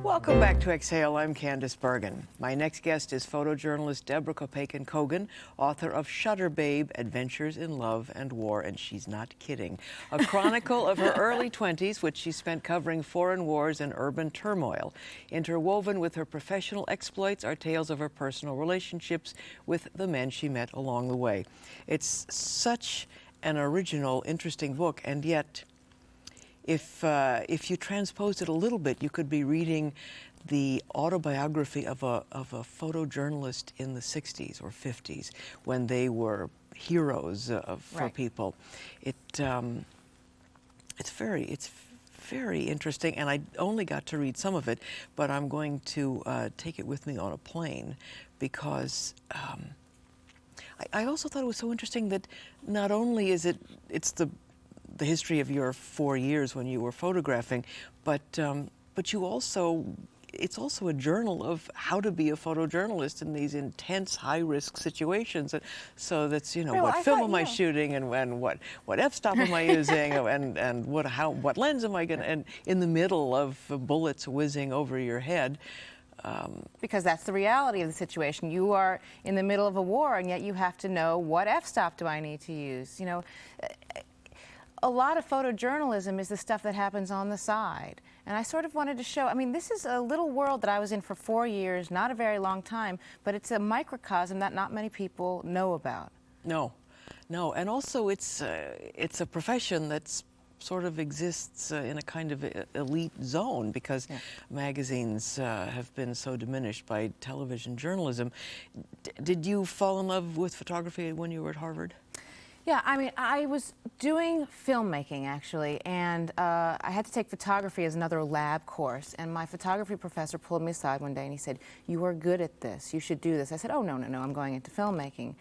Welcome back to Exhale. I'm Candice Bergen. My next guest is photojournalist Deborah Copaken, author of Shutterbabe, Adventures in Love and War, and she's not kidding. A chronicle of her early 20s, which she spent covering foreign wars and urban turmoil. Interwoven with her professional exploits are tales of her personal relationships with the men she met along the way. It's such an original, interesting book, and yet if you transposed it a little bit, you could be reading the autobiography of a photojournalist in the 60s or 50s when they were heroes for people. It's very interesting, and I only got to read some of it, but I'm going to take it with me on a plane because I also thought it was so interesting that not only is it's the history of your 4 years when you were photographing, but you also, it's also a journal of how to be a photojournalist in these intense, high-risk situations. So that's, you know, what film am I shooting, and what f-stop am I using, and what lens am I going to, and in the middle of bullets whizzing over your head. Because that's the reality of the situation. You are in the middle of a war, and yet you have to know what f-stop do I need to use. You know, a lot of photojournalism is the stuff that happens on the side. And I sort of wanted to show, I mean, this is a little world that I was in for 4 years, not a very long time, but it's a microcosm that not many people know about. No, and also it's a profession that's sort of exists in a kind of elite zone because magazines have been so diminished by television journalism. Did you fall in love with photography when you were at Harvard? Yeah, I mean, I was doing filmmaking, actually, and I had to take photography as another lab course, and my photography professor pulled me aside one day and he said, "You are good at this, you should do this." I said, "Oh, no, I'm going into filmmaking."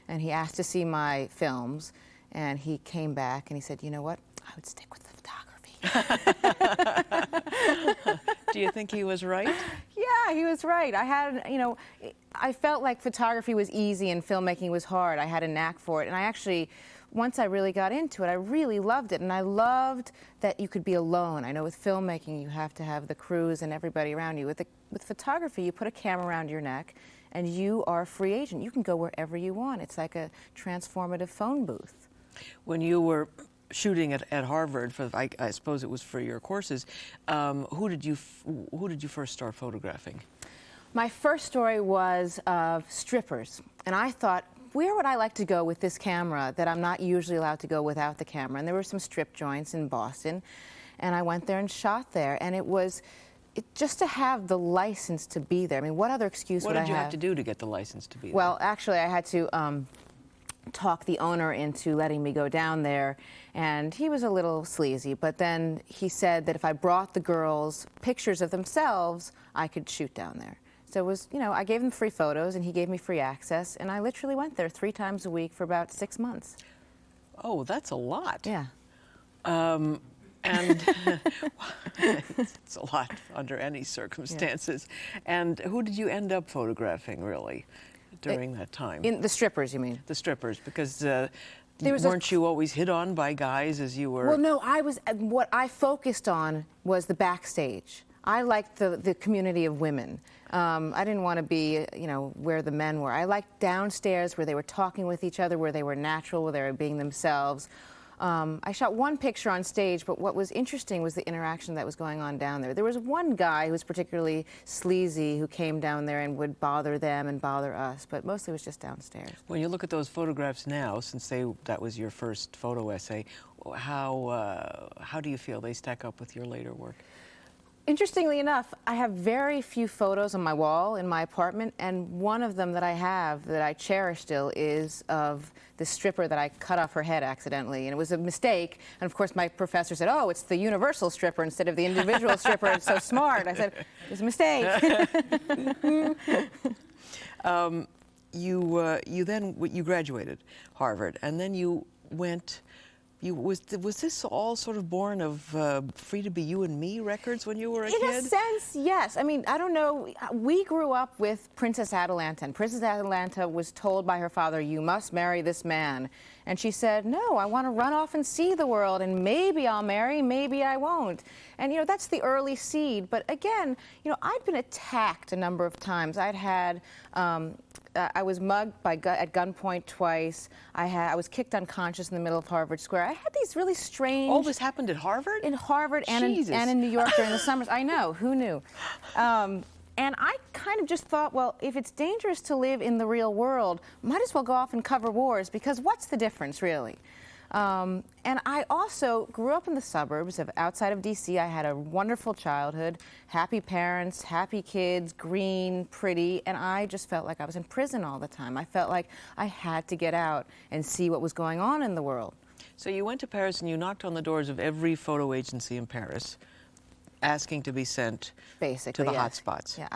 And he asked to see my films, and he came back and he said, "You know what, I would stick with photography." Do you think he was right? Yeah, he was right. I had, you know, I felt like photography was easy and filmmaking was hard. I had a knack for it, and I actually, once I really got into it, I really loved it, and I loved that you could be alone. I know with filmmaking you have to have the crews and everybody around you. With photography, you put a camera around your neck, and you are a free agent. You can go wherever you want. It's like a transformative phone booth. When you were shooting at Harvard, for I suppose it was for your courses, who did you first start photographing? My first story was of strippers, and I thought, where would I like to go with this camera that I'm not usually allowed to go without the camera? And there were some strip joints in Boston, and I went there and shot there, and it was just to have the license to be there. I mean, what other excuse would I have? What did you have to do to get the license to be there? Well, actually, I had to talk the owner into letting me go down there, and he was a little sleazy, but then he said that if I brought the girls pictures of themselves, I could shoot down there. So it was, you know, I gave him free photos and he gave me free access, and I literally went there 3 times a week for about 6 months. Oh, that's a lot. Yeah. And it's a lot under any circumstances. Yeah. And who did you end up photographing, really, during that time? In the strippers, you mean? The strippers, because weren't you always hit on by guys as you were? Well, no, what I focused on was the backstage. I liked the community of women. I didn't want to be, you know, where the men were. I liked downstairs where they were talking with each other, where they were natural, where they were being themselves. I shot one picture on stage, but what was interesting was the interaction that was going on down there. There was one guy who was particularly sleazy who came down there and would bother them and bother us, but mostly it was just downstairs. When you look at those photographs now, since that was your first photo essay, how do you feel they stack up with your later work? Interestingly enough, I have very few photos on my wall in my apartment, and one of them that I have that I cherish still is of the stripper that I cut off her head accidentally, and it was a mistake. And of course my professor said, "Oh, it's the universal stripper instead of the individual stripper. It's so smart." I said, "It was a mistake." You graduated Harvard, and then you was this all sort of born of Free to Be You and Me records when you were a kid? In a sense, yes. I mean, I don't know. We grew up with Princess Atalanta, and Princess Atalanta was told by her father, "You must marry this man." And she said, "No, I want to run off and see the world, and maybe I'll marry, maybe I won't." And, you know, that's the early seed. But again, you know, I'd been attacked a number of times. I was mugged at gunpoint twice. I was kicked unconscious in the middle of Harvard Square. I had these really strange... All this happened at Harvard? In Harvard and in New York during the summers. I know, who knew? And I kind of just thought, well, if it's dangerous to live in the real world, might as well go off and cover wars, because what's the difference, really? And I also grew up in the suburbs outside of D.C. I had a wonderful childhood, happy parents, happy kids, green, pretty, and I just felt like I was in prison all the time. I felt like I had to get out and see what was going on in the world. So you went to Paris and you knocked on the doors of every photo agency in Paris, asking to be sent basically to the yes. hot spots. Yeah,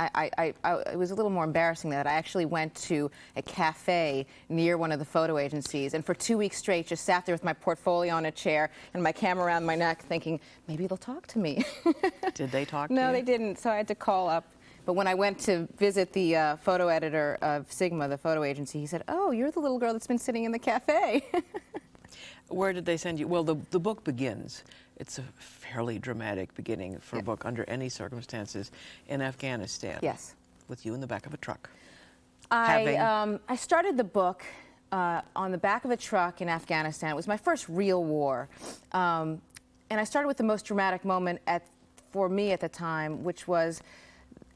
it was a little more embarrassing that I actually went to a cafe near one of the photo agencies, and for 2 weeks straight just sat there with my portfolio on a chair and my camera around my neck thinking, maybe they'll talk to me. Did they talk to you? No, they didn't, so I had to call up. But when I went to visit the photo editor of Sigma, the photo agency, he said, "Oh, you're the little girl that's been sitting in the cafe." Where did they send you? Well, the book begins. It's a fairly dramatic beginning for a book under any circumstances in Afghanistan. Yes. With you in the back of a truck. I started the book on the back of a truck in Afghanistan. It was my first real war. And I started with the most dramatic moment for me at the time, which was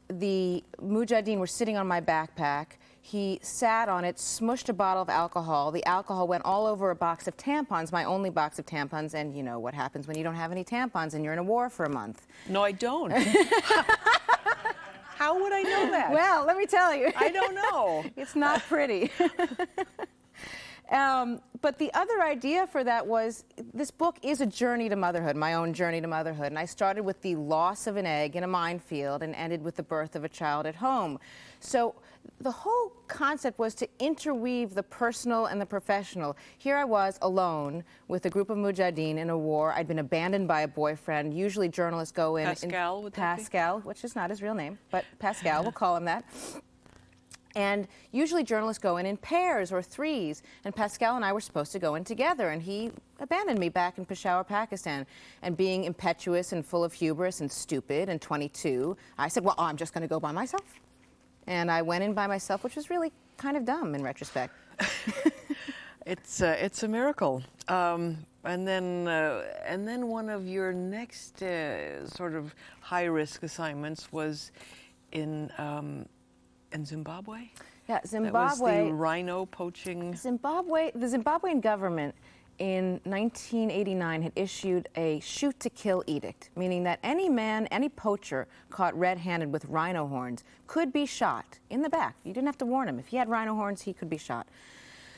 the Mujahideen were sitting on my backpack. He sat on it, smushed a bottle of alcohol. The alcohol went all over a box of tampons, my only box of tampons, and you know what happens when you don't have any tampons and you're in a war for a month. No, I don't. How would I know that? Well, let me tell you. I don't know. It's not pretty. But the other idea for that was, this book is a journey to motherhood, my own journey to motherhood. And I started with the loss of an egg in a minefield and ended with the birth of a child at home. So the whole concept was to interweave the personal and the professional. Here I was alone with a group of Mujahideen in a war. I'd been abandoned by a boyfriend. Usually journalists go in... Pascal, would that be? Pascal, which is not his real name, but Pascal, we'll call him that. And usually journalists go in pairs or threes, and Pascal and I were supposed to go in together, and he abandoned me back in Peshawar, Pakistan. And being impetuous and full of hubris and stupid and 22, I said, well, I'm just going to go by myself. And I went in by myself, which was really kind of dumb in retrospect. It's a miracle. And then one of your next sort of high-risk assignments was in Zimbabwe? Yeah, Zimbabwe. That was the rhino poaching. The Zimbabwean government in 1989 had issued a shoot-to-kill edict, meaning that any man, any poacher caught red-handed with rhino horns could be shot in the back. You didn't have to warn him. If he had rhino horns, he could be shot.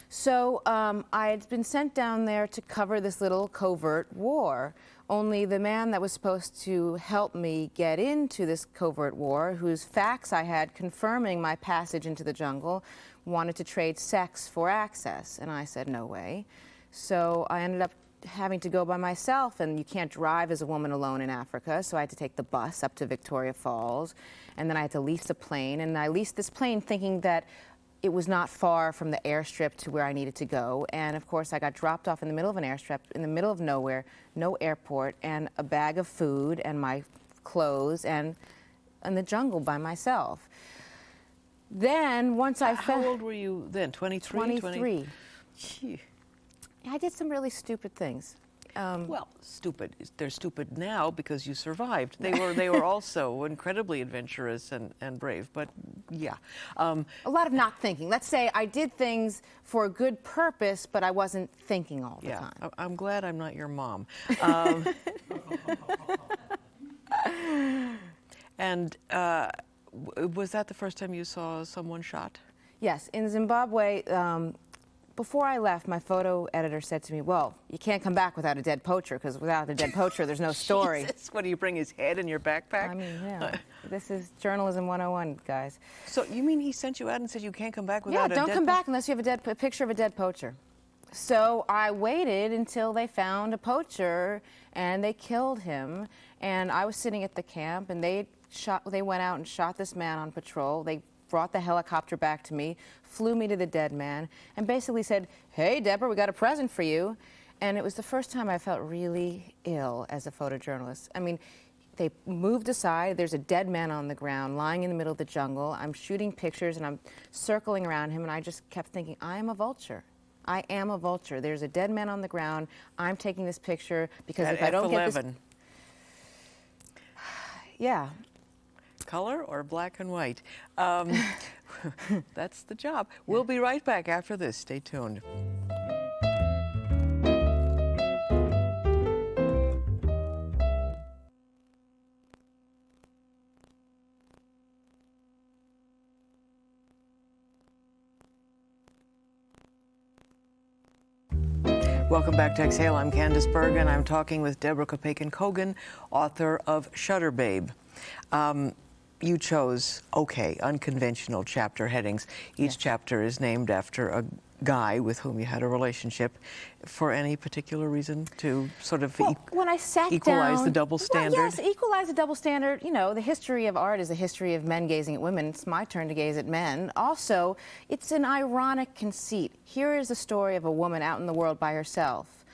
So I had been sent down there to cover this little covert war, only the man that was supposed to help me get into this covert war, whose facts I had confirming my passage into the jungle, wanted to trade sex for access. And I said, no way. So I ended up having to go by myself, and you can't drive as a woman alone in Africa, so I had to take the bus up to Victoria Falls, and then I had to lease a plane, and I leased this plane thinking that it was not far from the airstrip to where I needed to go, and of course I got dropped off in the middle of an airstrip, in the middle of nowhere, no airport, and a bag of food and my clothes, and in the jungle by myself. Then once I How old were you then? 23? 23. Gee. I did some really stupid things. Well, stupid. They're stupid now because you survived. They were also incredibly adventurous and brave. But yeah, a lot of not thinking. Let's say I did things for a good purpose, but I wasn't thinking all the time. I'm glad I'm not your mom. And was that the first time you saw someone shot? Yes, in Zimbabwe. Before I left, my photo editor said to me, well, you can't come back without a dead poacher, because without a dead poacher, there's no story. Jesus, what, do you bring his head in your backpack? I mean, yeah. This is journalism 101, guys. So you mean he sent you out and said you can't come back without a dead don't come back unless you have a picture of a dead poacher. So I waited until they found a poacher and they killed him. And I was sitting at the camp and they went out and shot this man on patrol. They brought the helicopter back to me, flew me to the dead man, and basically said, "Hey, Deborah, we got a present for you." And it was the first time I felt really ill as a photojournalist. I mean, they moved aside. There's a dead man on the ground, lying in the middle of the jungle. I'm shooting pictures and I'm circling around him, and I just kept thinking, I am a vulture. I am a vulture. There's a dead man on the ground. I'm taking this picture because At if I don't get this... F11. Yeah. Color or black and white? That's the job. We'll be right back after this. Stay tuned. Welcome back to Exhale. I'm Candice Bergen. I'm talking with Deborah Copaken, author of Shutterbabe. You chose, unconventional chapter headings. Each chapter is named after a guy with whom you had a relationship. For any particular reason to sort of when I sat equalize down, the double standard? Well, yes, equalize the double standard. You know, the history of art is a history of men gazing at women. It's my turn to gaze at men. Also, it's an ironic conceit. Here is a story of a woman out in the world by herself,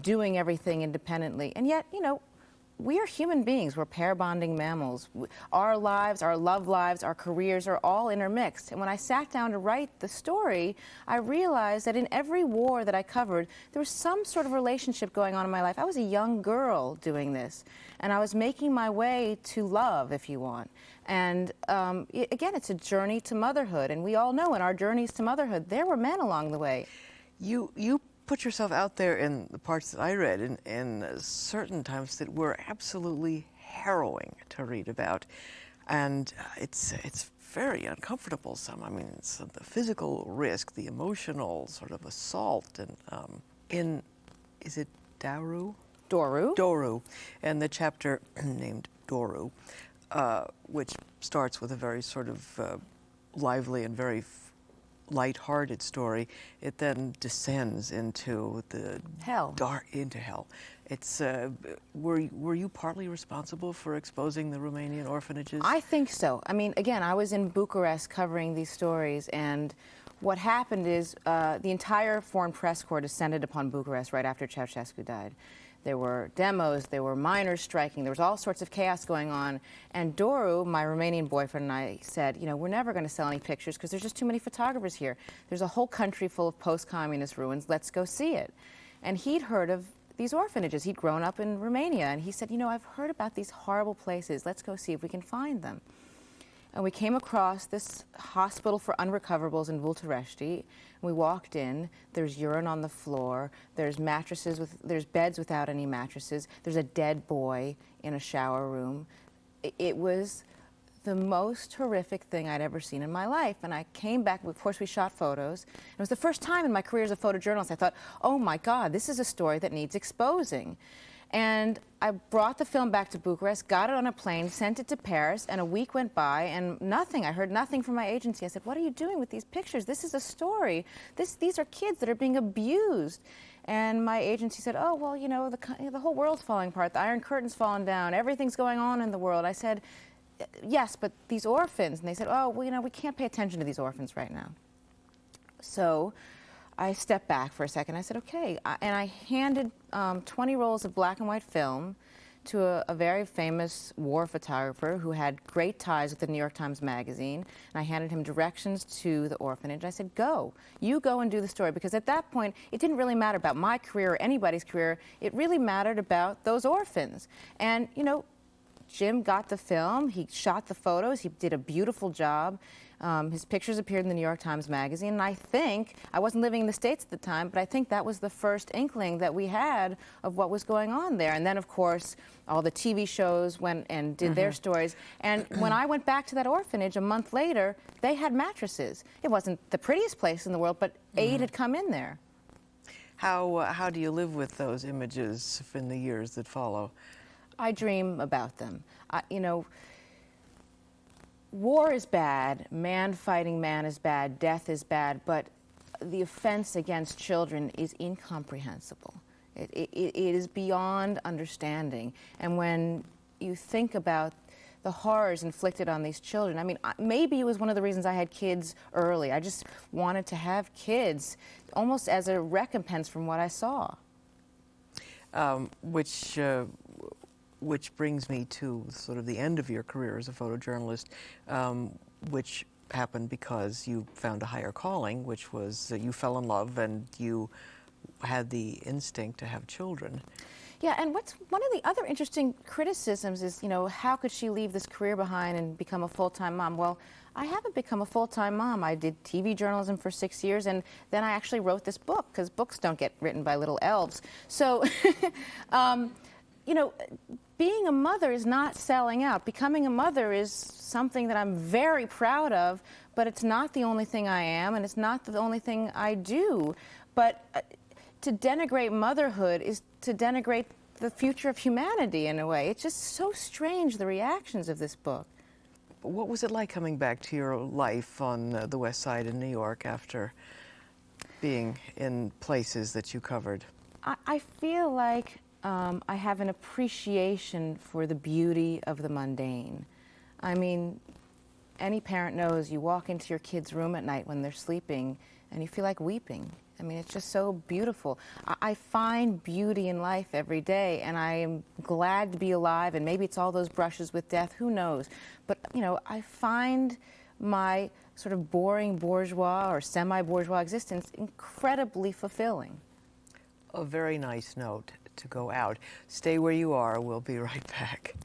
doing everything independently. And yet, you know, we are human beings. We're pair bonding mammals. Our lives, our love lives, our careers are all intermixed. And when I sat down to write the story, I realized that in every war that I covered, there was some sort of relationship going on in my life. I was a young girl doing this, and I was making my way to love, if you want. And again, it's a journey to motherhood. And we all know in our journeys to motherhood, there were men along the way. You put yourself out there in the parts that I read in certain times that were absolutely harrowing to read about, and it's very uncomfortable. I mean, it's the physical risk, the emotional sort of assault, and is it Daru? Doru, and the chapter named Doru, which starts with a very sort of lively and very light-hearted story. It then descends into the hell. Into hell. It's were you partly responsible for exposing the Romanian orphanages? I think so. I mean, again, I was in Bucharest covering these stories, and what happened is the entire Foreign Press Corps descended upon Bucharest right after Ceausescu died. There were demos, there were miners striking, there was all sorts of chaos going on. And Doru, my Romanian boyfriend, and I said, you know, we're never going to sell any pictures because there's just too many photographers here. There's a whole country full of post-communist ruins. Let's go see it. And he'd heard of these orphanages. He'd grown up in Romania. And he said, you know, I've heard about these horrible places. Let's go see if we can find them. And we came across this hospital for unrecoverables in Vulturești. We walked in. There's urine on the floor. There's there's beds without any mattresses. There's a dead boy in a shower room. It was the most horrific thing I'd ever seen in my life. And I came back. Of course, we shot photos. It was the first time in my career as a photojournalist I thought, oh my God, this is a story that needs exposing. And I brought the film back to Bucharest, got it on a plane, sent it to Paris, and a week went by, and nothing. I heard nothing from my agency. I said, what are you doing with these pictures? This is a story. These are kids that are being abused. And my agency said, oh, well, you know, the whole world's falling apart. The Iron Curtain's fallen down. Everything's going on in the world. I said, yes, but these orphans. And they said, oh, well, you know, we can't pay attention to these orphans right now. So I stepped back for a second. I said, okay. And I handed 20 rolls of black and white film to a very famous war photographer who had great ties with the New York Times Magazine. And I handed him directions to the orphanage. I said, go. You go and do the story. Because at that point, it didn't really matter about my career or anybody's career. It really mattered about those orphans. And, you know, Jim got the film. He shot the photos. He did a beautiful job. His pictures appeared in the New York Times Magazine, and I think, I wasn't living in the States at the time, but I think that was the first inkling that we had of what was going on there. And then, of course, all the TV shows went and did their stories. And when I went back to that orphanage a month later, they had mattresses. It wasn't the prettiest place in the world, but aid had come in there. How do you live with those images in the years that follow? I dream about them. You know, war is bad, man fighting man is bad, death is bad, but the offense against children is incomprehensible. It is beyond understanding. And when you think about the horrors inflicted on these children, I mean, maybe it was one of the reasons I had kids early. I just wanted to have kids almost as a recompense from what I saw. Which brings me to sort of the end of your career as a photojournalist, which happened because you found a higher calling, which was that you fell in love and you had the instinct to have children. Yeah, and what's one of the other interesting criticisms is, you know, how could she leave this career behind and become a full-time mom? Well, I haven't become a full-time mom. I did TV journalism for 6 years, and then I actually wrote this book, because books don't get written by little elves. So, you know, being a mother is not selling out. Becoming a mother is something that I'm very proud of, but it's not the only thing I am, and it's not the only thing I do. But to denigrate motherhood is to denigrate the future of humanity in a way. It's just so strange, the reactions of this book. What was it like coming back to your life on the West Side in New York after being in places that you covered? I feel like I have an appreciation for the beauty of the mundane. I mean, any parent knows you walk into your kid's room at night when they're sleeping and you feel like weeping. I mean, it's just so beautiful. I find beauty in life every day, and I am glad to be alive, and maybe it's all those brushes with death, who knows. But, you know, I find my sort of boring bourgeois or semi-bourgeois existence incredibly fulfilling. A very nice note to go out. Stay where you are. We'll be right back.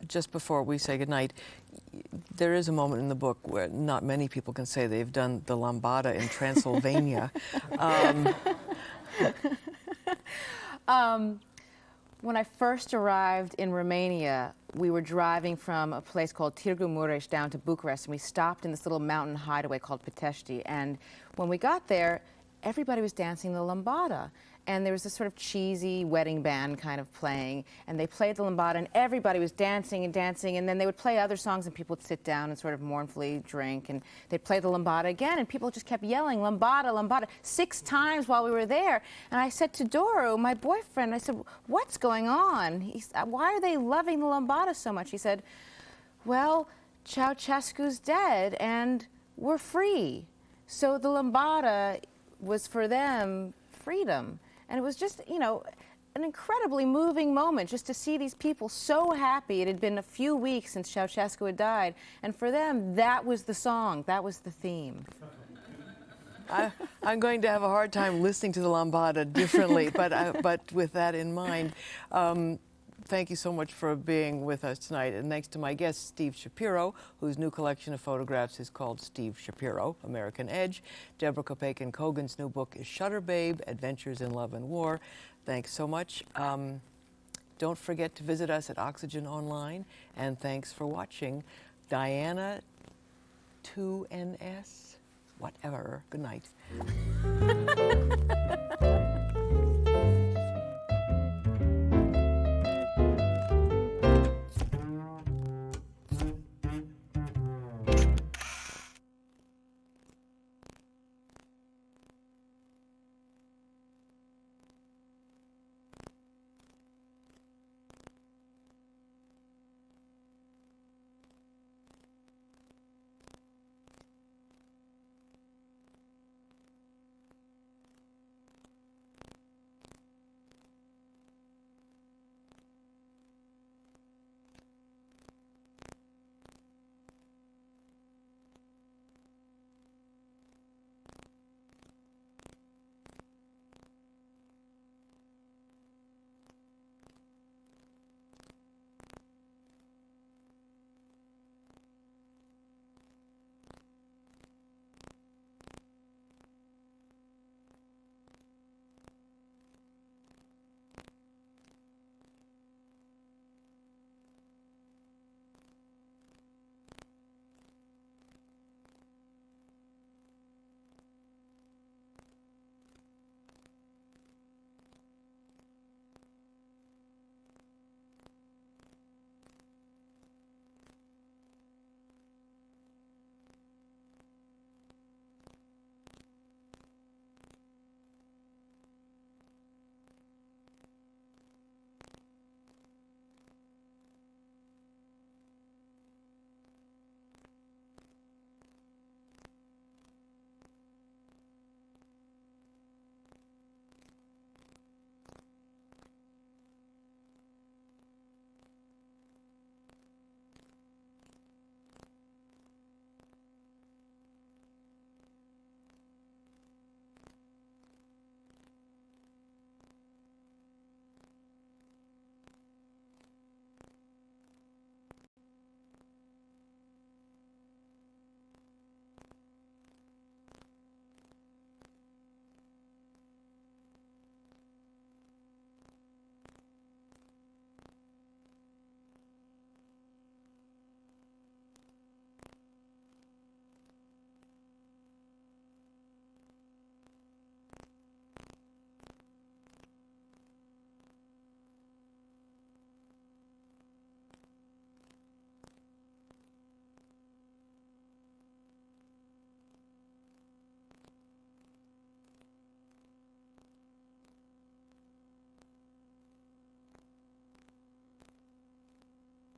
Just before we say goodnight, there is a moment in the book where not many people can say they've done the lambada in Transylvania. When I first arrived in Romania, we were driving from a place called Târgu Mureș down to Bucharest, and we stopped in this little mountain hideaway called Pitești. And when we got there, everybody was dancing the lambada. And there was this sort of cheesy wedding band kind of playing, and they played the lambada, and everybody was dancing and dancing, and then they would play other songs, and people would sit down and sort of mournfully drink, and they'd play the lambada again, and people just kept yelling, lambada, lambada, 6 times while we were there. And I said to Doru, my boyfriend, I said, what's going on? Why are they loving the lambada so much? He said, well, Ceausescu's dead, and we're free. So the lambada was for them freedom. And it was just, you know, an incredibly moving moment just to see these people so happy. It had been a few weeks since Ceausescu had died. And for them, that was the song. That was the theme. I'm going to have a hard time listening to the lambada differently, but with that in mind, thank you so much for being with us tonight. And thanks to my guest, Steve Shapiro, whose new collection of photographs is called Steve Shapiro, American Edge. Deborah Copaken Kogan's new book is Shutterbabe, Adventures in Love and War. Thanks so much. Don't forget to visit us at Oxygen Online. And thanks for watching. Diana 2NS, whatever. Good night.